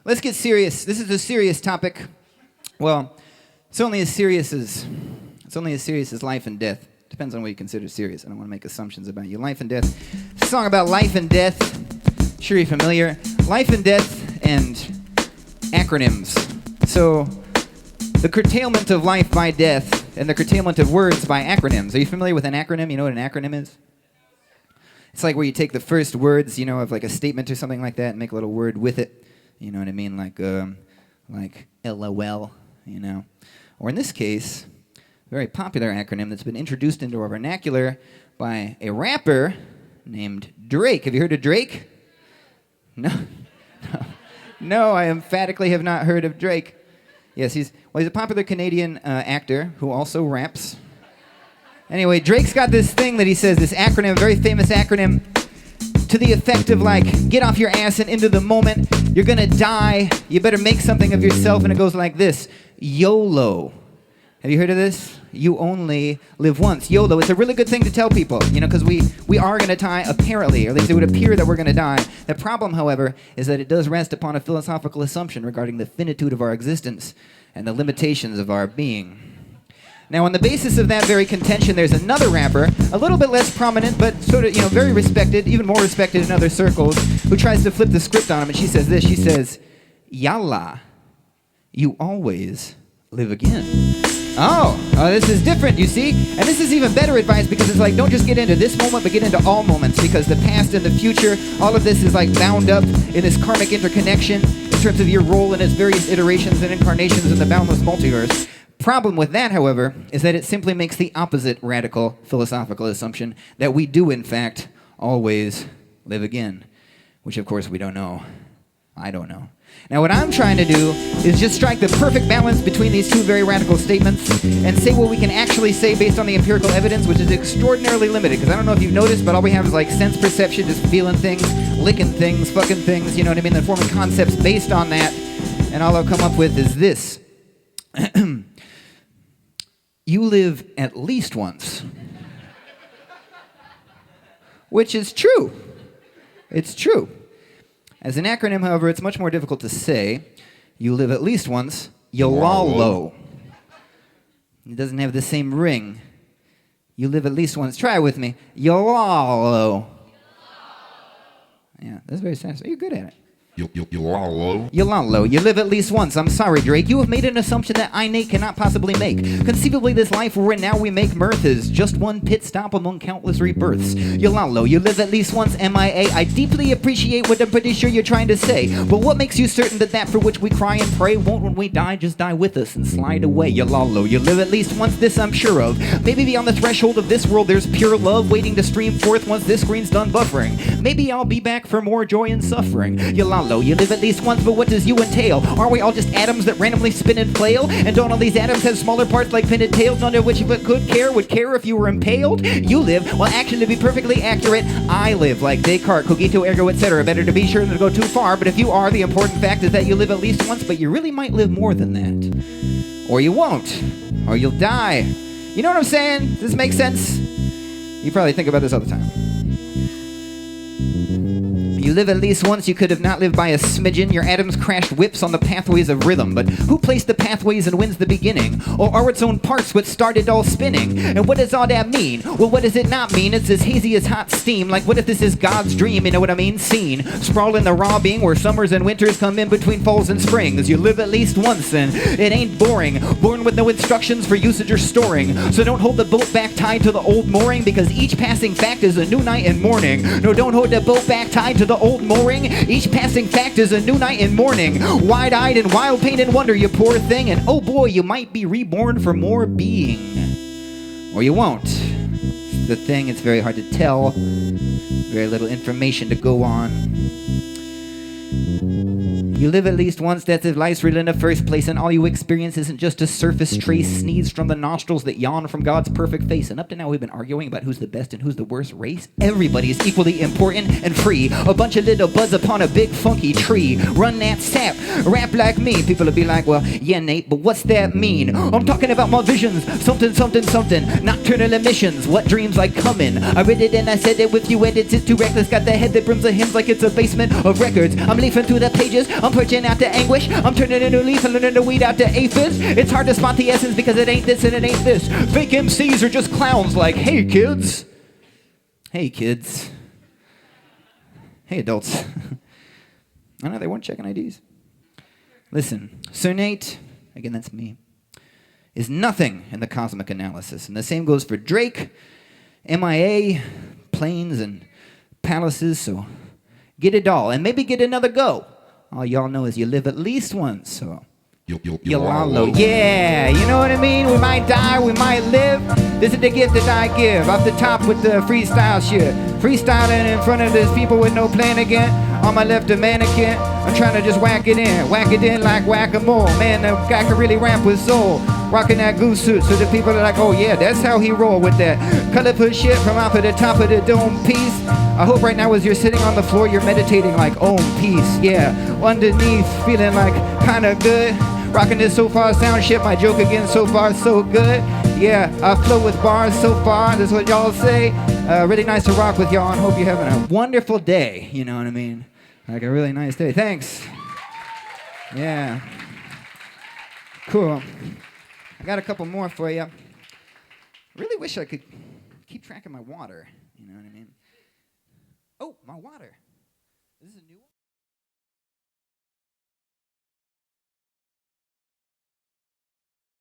Let's get serious. This is a serious topic. Well, it's only as serious as life and death. Depends on what you consider serious. I don't want to make assumptions about you. Life and death. It's a song about life and death. Sure you're familiar. Life and death and acronyms. So, the curtailment of life by death and the curtailment of words by acronyms. Are you familiar with an acronym? You know what an acronym is? It's like where you take the first words, you know, of like a statement or something like that and make a little word with it. You know what I mean? Like LOL, you know. Or in this case, a very popular acronym that's been introduced into our vernacular by a rapper named Drake. Have you heard of Drake? No. No, I emphatically have not heard of Drake. Yes, he's a popular Canadian actor who also raps. Anyway, Drake's got this thing that he says, this acronym, very famous acronym, to the effect of like, get off your ass and into the moment, you're gonna die, you better make something of yourself, and it goes like this, YOLO. Have you heard of this? You only live once. YOLO, it's a really good thing to tell people, you know, because we are gonna die, apparently, or at least it would appear that we're gonna die. The problem, however, is that it does rest upon a philosophical assumption regarding the finitude of our existence and the limitations of our being. Now, on the basis of that very contention, there's another rapper, a little bit less prominent, but sort of, you know, very respected, even more respected in other circles, who tries to flip the script on him, and she says this, she says, YALA, you always live again. Oh, this is different, you see? And this is even better advice because it's like, don't just get into this moment, but get into all moments, because the past and the future, all of this is like bound up in this karmic interconnection in terms of your role in its various iterations and incarnations in the boundless multiverse. Problem with that, however, is that it simply makes the opposite radical philosophical assumption that we do, in fact, always live again, which, of course, we don't know. I don't know. Now, what I'm trying to do is just strike the perfect balance between these two very radical statements and say what we can actually say based on the empirical evidence, which is extraordinarily limited, because I don't know if you've noticed, but all we have is like sense perception, just feeling things, licking things, fucking things, you know what I mean, then forming concepts based on that, and all I'll come up with is this. You live at least once. Which is true. It's true. As an acronym, however, it's much more difficult to say. You live at least once. YLALO. It doesn't have the same ring. You live at least once. Try it with me. YLALO. Yeah, that's very satisfying. You're good at it. YLALO. YLALO. You live at least once. I'm sorry, Drake. You have made an assumption that I8 cannot possibly make. Conceivably, this life wherein now we make mirth is just one pit stop among countless rebirths. YLALO. You live at least once. MIA. I deeply appreciate what I'm pretty sure you're trying to say. But what makes you certain that that for which we cry and pray won't, when we die, just die with us and slide away? YLALO. You live at least once. This I'm sure of. Maybe beyond the threshold of this world, there's pure love waiting to stream forth once this screen's done buffering. Maybe I'll be back for more joy and suffering. YLALO. You live at least once, but what does you entail? Are we all just atoms that randomly spin and flail? And don't all these atoms have smaller parts like pinned tails, none of which if it would care if you were impaled? You live, well actually to be perfectly accurate, I live, like Descartes, cogito ergo etc. Better to be sure than to go too far, but if you are, the important fact is that you live at least once, but you really might live more than that. Or you won't. Or you'll die. You know what I'm saying? Does this make sense? You probably think about this all the time. You live at least once, you could have not lived by a smidgen. Your atoms crashed whips on the pathways of rhythm. But who placed the pathways and wins the beginning? Or are its own parts what started all spinning? And what does all that mean? Well, what does it not mean? It's as hazy as hot steam. Like what if this is God's dream? You know what I mean? Scene. Sprawl in the raw being where summers and winters come in between falls and springs. You live at least once and it ain't boring. Born with no instructions for usage or storing. So don't hold the boat back tied to the old mooring, because each passing fact is a new night and morning. No, don't hold the boat back tied to the old mooring. Each passing fact is a new night and morning. Wide-eyed in wild pain and wonder, you poor thing. And oh boy, you might be reborn for more being. Or you won't. The thing, it's very hard to tell. Very little information to go on. You live at least once, that's if life's real in the first place, and all you experience isn't just a surface trace sneezed from the nostrils that yawn from God's perfect face. And up to now we've been arguing about who's the best and who's the worst race. Everybody is equally important and free. A bunch of little buds upon a big funky tree. Run that sap, rap like me. People will be like, well, yeah, Nate, but what's that mean? I'm talking about my visions, something, something, something. Nocturnal emissions, what dreams like coming. I read it and I said it with you edits. It's too reckless, got the head that brims the hymns like it's a basement of records. I'm leafing through the pages, I'm I'm purging out the anguish. I'm turning a new leaf and learning to weed out the aphids. It's hard to spot the essence because it ain't this and it ain't this. Fake MCs are just clowns like, hey kids. Hey kids. Hey adults. I know they weren't checking IDs. Listen, Sir Nate, again that's me, is nothing in the cosmic analysis. And the same goes for Drake, MIA, planes and palaces, so get it all, and maybe get another go. All y'all know is you live at least once, so YLALO. Yeah, you know what I mean? We might die, we might live. This is the gift that I give. Off the top with the freestyle shit. Freestyling in front of these people with no plan again. On my left, a mannequin. I'm trying to just whack it in like whack-a-mole. Man, the guy can really rap with soul. Rocking that goose suit, so the people are like, oh yeah, that's how he roll with that color push shit from off of the top of the dome piece. I hope right now as you're sitting on the floor, you're meditating like, oh, peace, yeah. Underneath, feeling like kinda good. Rocking this Sofar sound shit, my joke again, so far so good. Yeah, I flow with bars so far, that's what y'all say. Really nice to rock with y'all and hope you're having a wonderful day, you know what I mean? Like a really nice day, thanks. Yeah. Cool. I got a couple more for you. Really wish I could keep track of my water, you know what I mean? Oh, my water.